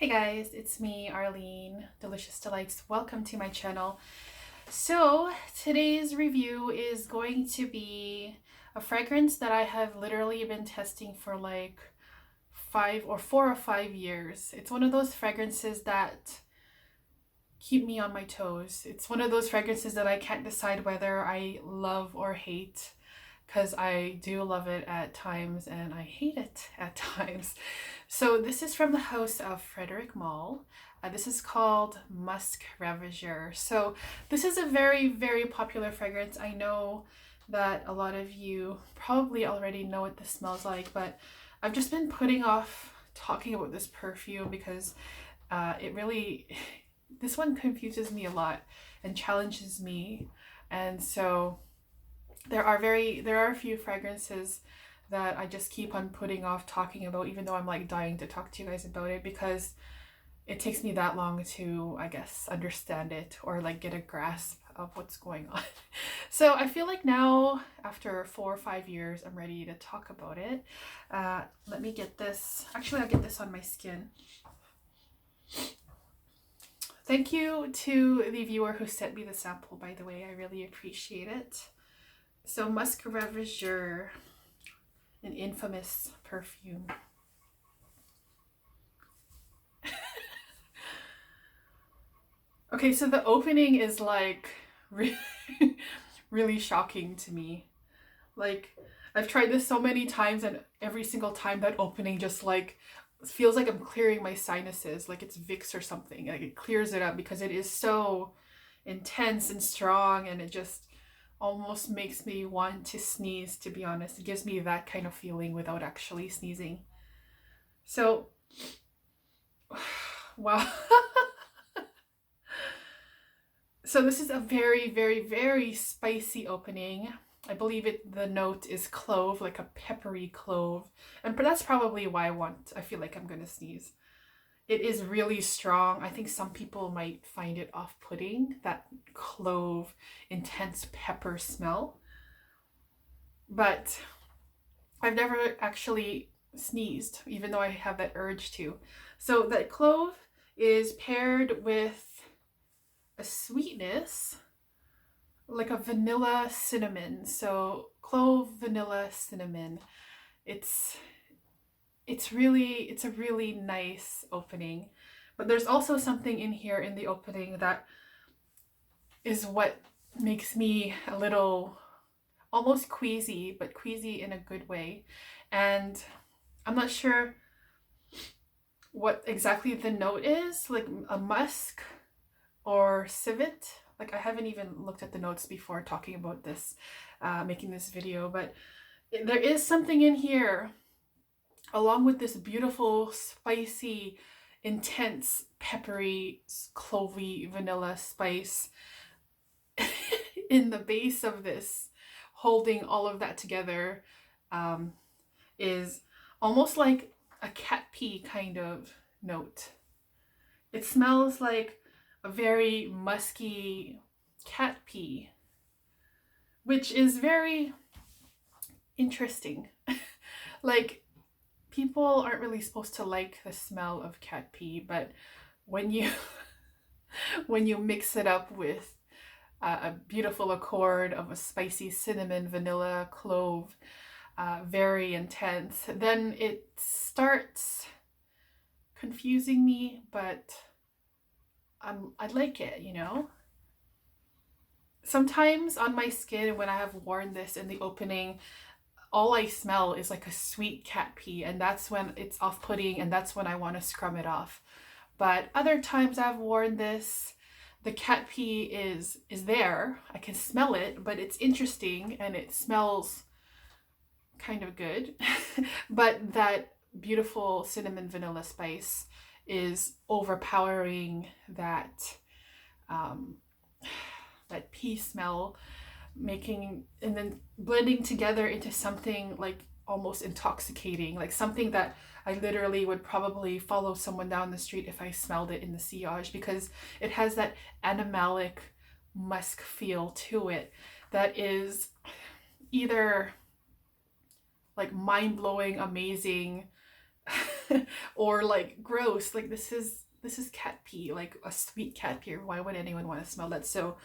Hey guys, it's me, Arlene, Delicious Delights. Welcome to my channel. So today's review is going to be a fragrance that I have literally been testing for like 4 or 5 years. It's one of those fragrances that keep me on my toes. It's one of those fragrances that I can't decide whether I love or hate, because I do love it at times and I hate it at times. So this is from the house of Frederic Malle. This is called Musc Ravageur. So this is a very, very popular fragrance. I know that a lot of you probably already know what this smells like, but I've just been putting off talking about this perfume because this one confuses me a lot and challenges me. And so there are a few fragrances that I just keep on putting off talking about, even though I'm like dying to talk to you guys about it, because it takes me that long to, I guess, understand it or like get a grasp of what's going on. So I feel like now, after 4 or 5 years, I'm ready to talk about it. Let me get this. Actually, I'll get this on my skin. Thank you to the viewer who sent me the sample, by the way. I really appreciate it. So Musc Ravageur, an infamous perfume. Okay, so the opening is like really, really shocking to me. Like, I've tried this so many times and every single time that opening just like feels like I'm clearing my sinuses, like it's Vicks or something. Like it clears it up because it is so intense and strong, and it just almost makes me want to sneeze, to be honest. It gives me that kind of feeling without actually sneezing. So, wow. So this is a very, very, very spicy opening. I believe the note is clove, like a peppery clove. And that's probably why I feel like I'm gonna sneeze. It is really strong. I think some people might find it off-putting, that clove, intense pepper smell. But I've never actually sneezed, even though I have that urge to. So that clove is paired with a sweetness, like a vanilla cinnamon. So clove, vanilla, cinnamon. It's a really nice opening. But there's also something in here in the opening that is what makes me a little almost queasy, but queasy in a good way. And I'm not sure what exactly the note is, like a musk or civet. Like, I haven't even looked at the notes before talking about this, making this video, but there is something in here along with this beautiful, spicy, intense, peppery, clovey, vanilla spice in the base of this, holding all of that together, is almost like a cat pee kind of note. It smells like a very musky cat pee, which is very interesting. Like, people aren't really supposed to like the smell of cat pee, but when you when you mix it up with a beautiful accord of a spicy cinnamon, vanilla, clove, very intense, then it starts confusing me, but I like it, you know? Sometimes on my skin, when I have worn this in the opening, all I smell is like a sweet cat pee, and that's when it's off-putting, and that's when I want to scrum it off. But other times I've worn this, the cat pee is there. I can smell it, but it's interesting and it smells kind of good. But that beautiful cinnamon vanilla spice is overpowering that that pea smell, making and then blending together into something like almost intoxicating, like something that I literally would probably follow someone down the street if I smelled it in the sillage, because it has that animalic musk feel to it that is either like mind-blowing, amazing, or like gross, like this is cat pee, like a sweet cat pee. Why would anyone want to smell that? So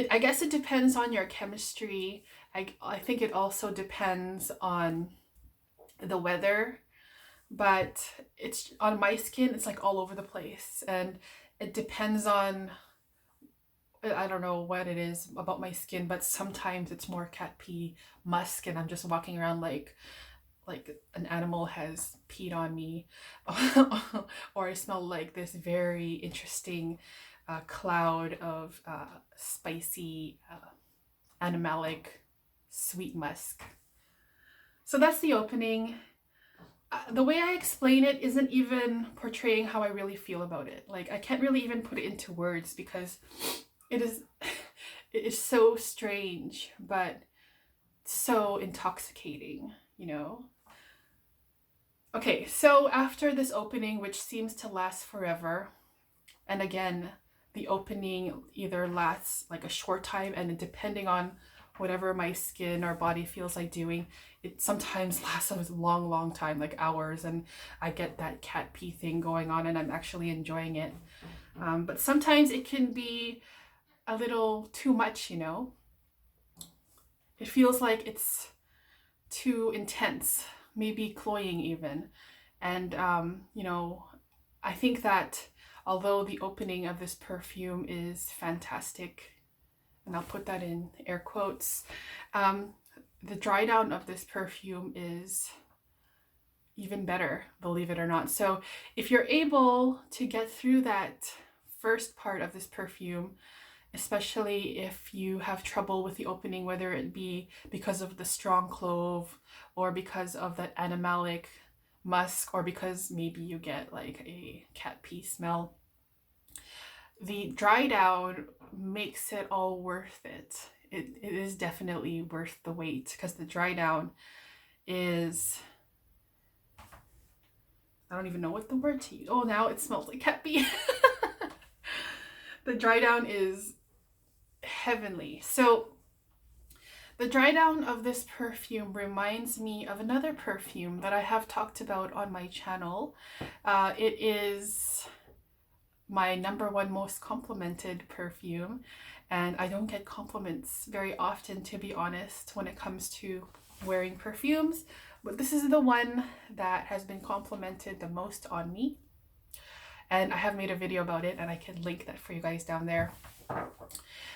I guess it depends on your chemistry. I think it also depends on the weather, but it's on my skin, it's like all over the place, and it depends on, I don't know what it is about my skin, but sometimes it's more cat pee musk and I'm just walking around like an animal has peed on me. Or I smell like this very interesting cloud of spicy animalic sweet musk. So that's the opening. The way I explain it isn't even portraying how I really feel about it. Like, I can't really even put it into words because it is so strange, but so intoxicating, you know? Okay, so after this opening, which seems to last forever, and again, the opening either lasts like a short time, and depending on whatever my skin or body feels like doing, it sometimes lasts a long time, like hours, and I get that cat pee thing going on and I'm actually enjoying it. But sometimes it can be a little too much, you know? It feels like it's too intense, maybe cloying even. And, you know, I think that although the opening of this perfume is fantastic, and I'll put that in air quotes, the dry down of this perfume is even better, believe it or not. So if you're able to get through that first part of this perfume, especially if you have trouble with the opening, whether it be because of the strong clove or because of that animalic musk, or because maybe you get like a cat pee smell, the dry down makes it all worth it. It is definitely worth the wait, because the dry down is, I don't even know what the word to use. Oh, now it smells like cat pee. The dry down is heavenly. So the dry down of this perfume reminds me of another perfume that I have talked about on my channel. It is my #1 most complimented perfume, and I don't get compliments very often, to be honest, when it comes to wearing perfumes, but this is the one that has been complimented the most on me, and I have made a video about it and I can link that for you guys down there.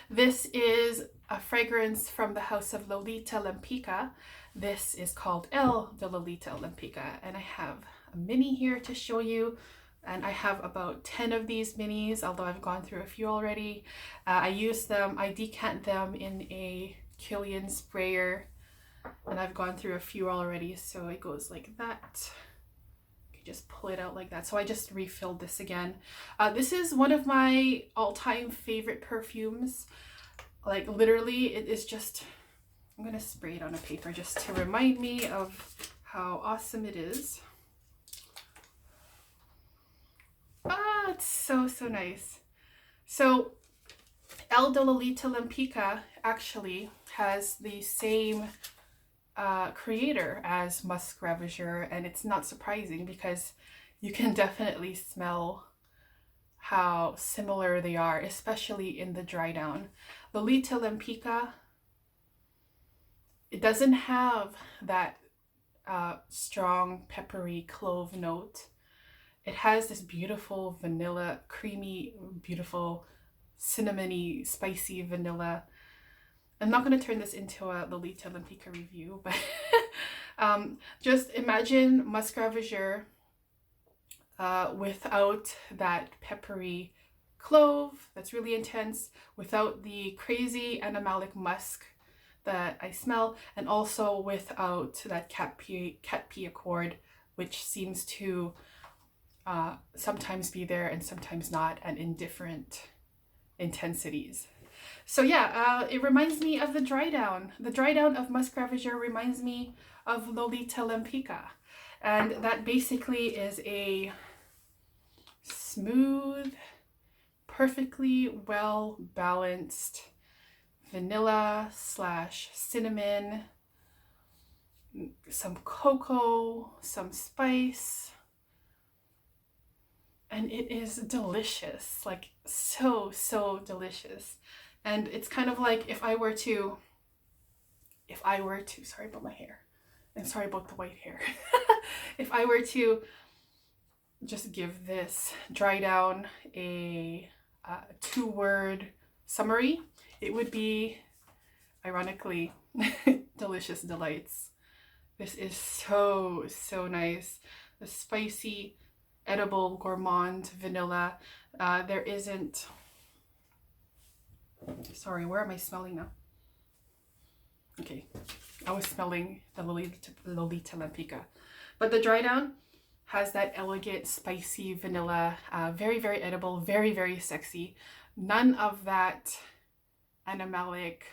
This is a fragrance from the house of Lolita Lempicka. This is called L de Lolita Lempicka, and I have a mini here to show you. And I have about 10 of these minis, although I've gone through a few already. I use them, I decant them in a Killian sprayer, and I've gone through a few already. So it goes like that. You just pull it out like that. So I just refilled this again. This is one of my all-time favorite perfumes. Like, literally, it is just, I'm gonna spray it on a paper just to remind me of how awesome it is. Ah, it's so nice. So L de Lolita Lempicka actually has the same creator as Musc Ravageur, and it's not surprising because you can definitely smell how similar they are, especially in the dry down. Lolita Lempicka, it doesn't have that strong peppery clove note. It has this beautiful vanilla, creamy, beautiful cinnamony, spicy vanilla. I'm not going to turn this into a Lolita Lempicka review, but just imagine Musc Ravageur without that peppery clove that's really intense, without the crazy animalic musk that I smell, and also without that cat pee accord, which seems to sometimes be there and sometimes not, and in different intensities. So yeah, it reminds me of the dry down. The dry down of Musc Ravageur reminds me of Lolita Lempicka, and that basically is a smooth, perfectly well balanced vanilla / cinnamon some cocoa, some spice, and it is delicious, like so, so delicious. And it's kind of like if I were to, sorry about my hair, and sorry about the white hair. If I were to just give this dry down a 2-word summary, it would be, ironically, delicious delights. This is so, so nice. The spicy, edible, gourmand vanilla. There isn't, sorry, where am I smelling now? Okay, I was smelling the Lolita Lempicka. But the dry down has that elegant, spicy vanilla, very, very edible, very, very sexy. None of that animalic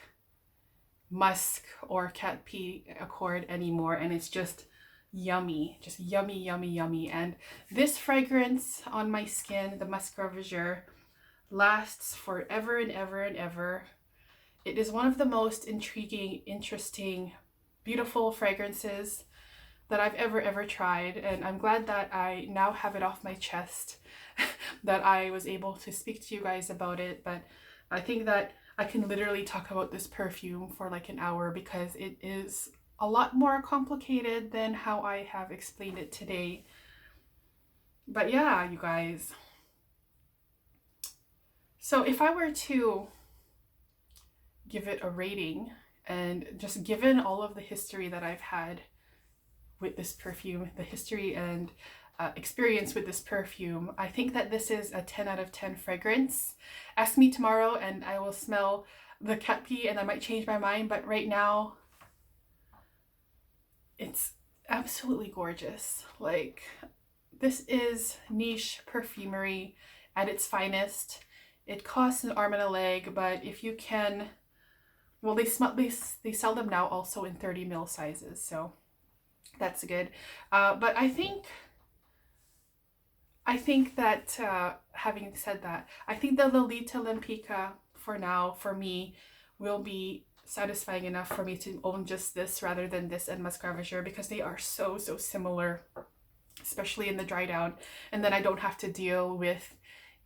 musk or cat pee accord anymore, and it's just yummy, just yummy, yummy, yummy. And this fragrance on my skin, the Musc Ravageur, lasts forever and ever and ever. It is one of the most intriguing, interesting, beautiful fragrances that I've ever tried, and I'm glad that I now have it off my chest, that I was able to speak to you guys about it. But I think that I can literally talk about this perfume for like an hour, because it is a lot more complicated than how I have explained it today. But yeah, you guys. So if I were to give it a rating, and just given all of the history that I've had with this perfume, the history and experience with this perfume, I think that this is a 10 out of 10 fragrance. Ask me tomorrow and I will smell the cat pee and I might change my mind, but right now it's absolutely gorgeous. Like, this is niche perfumery at its finest. It costs an arm and a leg, but if you can, well, they sell them now also in 30 ml sizes, so that's good. But I think that, having said that, I think the Lolita Lempicka for now, for me, will be satisfying enough for me to own just this rather than this and Musc Ravageur, because they are so, so similar, especially in the dry down. And then I don't have to deal with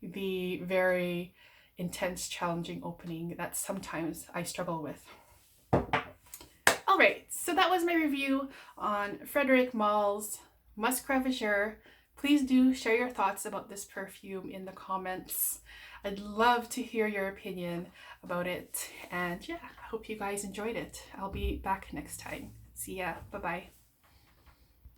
the very intense, challenging opening that sometimes I struggle with. Alright, so that was my review on Frederic Malle's Musc Ravageur. Please do share your thoughts about this perfume in the comments. I'd love to hear your opinion about it. And yeah, I hope you guys enjoyed it. I'll be back next time. See ya. Bye-bye.